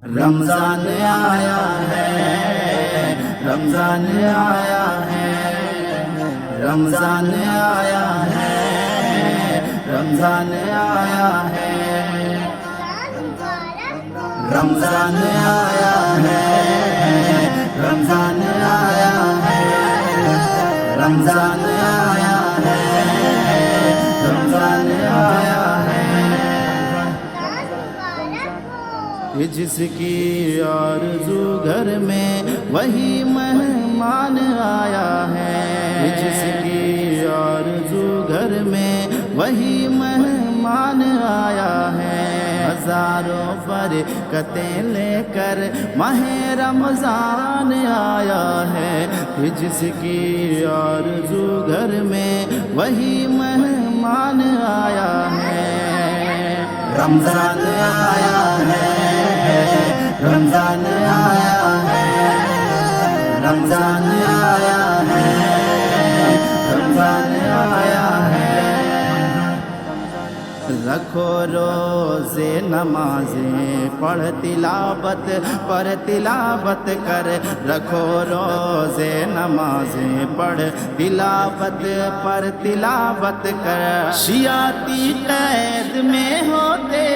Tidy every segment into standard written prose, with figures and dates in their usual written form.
رمضان آیا ہے، رمضان آیا ہے، رمضان آیا ہے، رمضان آیا ہے، رمضان آیا ہے، رمضان آیا ہے، رمضان آیا ہے، رمضان آیا ہے، جس کی آرزو گھر میں وہی مہمان آیا ہے، جس کی آرزو گھر میں وہی مہمان آیا ہے، ہزاروں برکتیں لے کر ماہ رمضان آیا ہے، جس کی آرزو گھر میں وہی مہمان آیا ہے، رمضان آیا ہے، رمضان آیا ہے، رمضان آیا ہے، رمضان آیا ہے، رکھو روزے نمازیں پڑھ تلاوت پر تلاوت کر، رکھو روزے نمازیں پڑھ تلاوت پر تلاوت کر، شیاتی قید میں ہوتے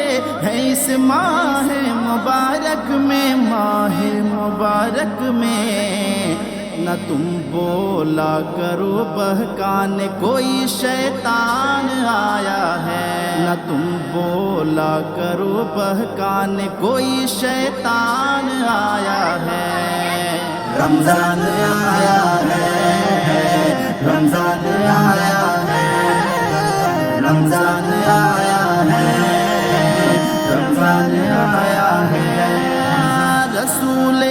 ہیں اس ماہ مبارک میں، ماہ مبارک میں، نہ تم بولا کرو بہکانے کوئی شیطان آیا ہے، نہ تم بولا کرو بہکانے کوئی شیطان آیا ہے، رمضان آیا ہے، رمضان آیا ہے، رمضان آیا ہے، رمضان آیا ہے، رسول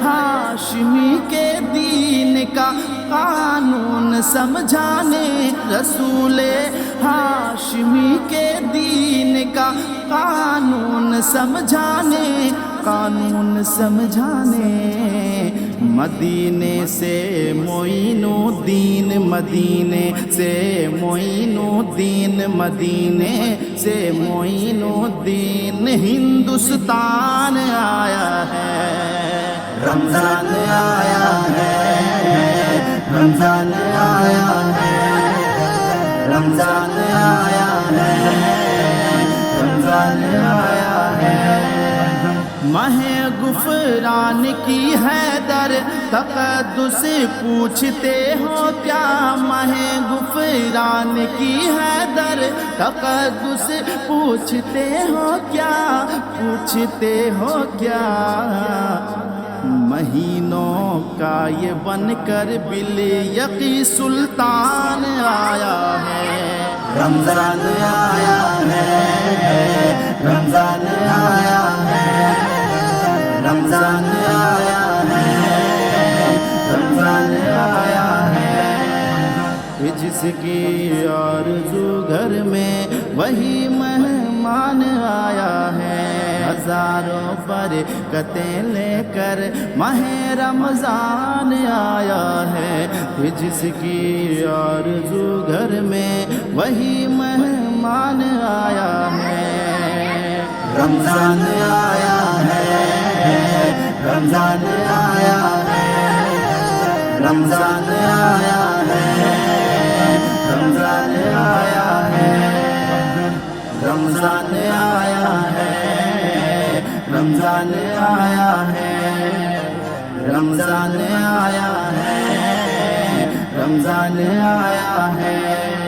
ہاشمی کے دین کا قانون سمجھانے، رسول ہاشمی کے دین کا قانون سمجھانے، قانون سمجھانے، مدینے سے معین الدین، مدینے سے معین الدین، مدینے سے معین الدین ہندوستان آیا ہے، رمضان آیا ہے، رمضان آیا ہے، رمضان آیا ہے، رمضان آیا ہے، ماہ غفران کی حیدر تقدس پوچھتے ہو کیا، ماہ غفران کی حیدر تقدس پوچھتے ہو کیا، پوچھتے ہو کیا، مہینوں کا یہ بن کر بالیقین سلطان آیا ہے، رمضان آیا ہے، رمضان آیا ہے، رمضان آیا ہے، رمضان آیا ہے، جس کی آرزو گھر میں وہی مہمان آیا ہے، ہزاروں برکتیں لے کر ماہ رمضان آیا ہے، جس کی آرزو گھر میں وہی مہمان آیا ہے، رمضان آیا ہے، رمضان آیا ہے، رمضان آیا ہے، رمضان آیا ہے، رمضان آیا ہے، رمضان آیا ہے، رمضان آیا ہے، رمضان آیا ہے۔